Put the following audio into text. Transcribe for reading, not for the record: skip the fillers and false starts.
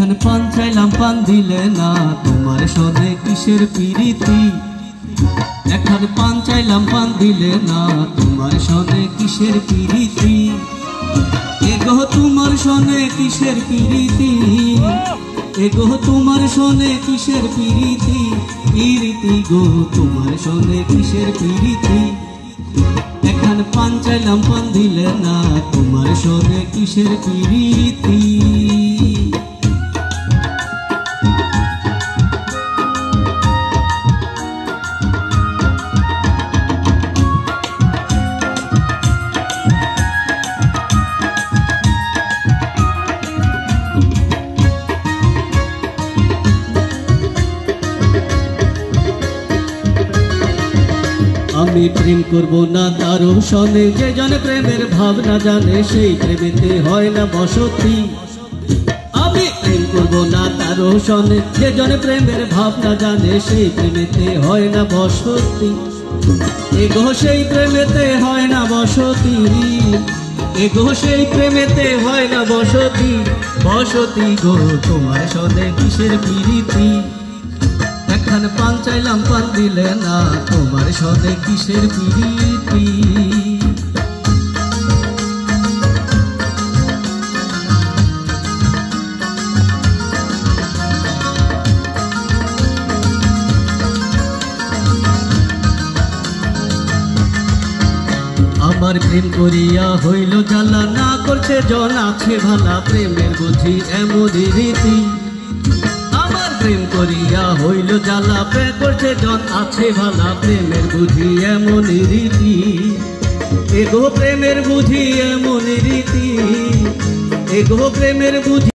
এখন পান চাইলাম পান দিলে না, তোমার সনে কিসের প্রীতি। এখন পান চাইলাম পান দিলে না, তোমার সনে কিসের প্রীতি। এগো তোমার সনে কিসের প্রীতি, এগো তোমার সনে কিসের প্রীতি। প্রীতি গো তোমার সনে কিসের প্রীতি। এখন পান চাইলাম পান দিলে না, তোমার সনে কিসের প্রীতি। আমি প্রেম করব না তারও সনে, যে জনে প্রেমের ভাবনা জানে সেই প্রেমেতে হয় না বসতি। আমি প্রেম করব না তারও সনে, যে জনে প্রেমের ভাবনা জানে সেই প্রেমেতে হয় না বসতি। এগো সেই প্রেমেতে হয় না বসতি, এগো সেই প্রেমেতে হয় না বসতি। বসতি গো তোমার সনে কিসের প্রীতি। এখন পান চাইলাম পান দিলে না, তোমার সনে কিসের প্রীতি। আমার প্রেম করিয়া হইল জ্বালা, না করছে জন আছে ভালা, প্রেমের বুঝি এমনই রীতি। আমার প্রেম করিয়া হইল জ্বালা, প্রেম করছে জন আছে ভালা, প্রেমের বুঝি এমনই রীতি। এগো প্রেমের বুঝি এমনই রীতি, এগো প্রেমের বুঝি।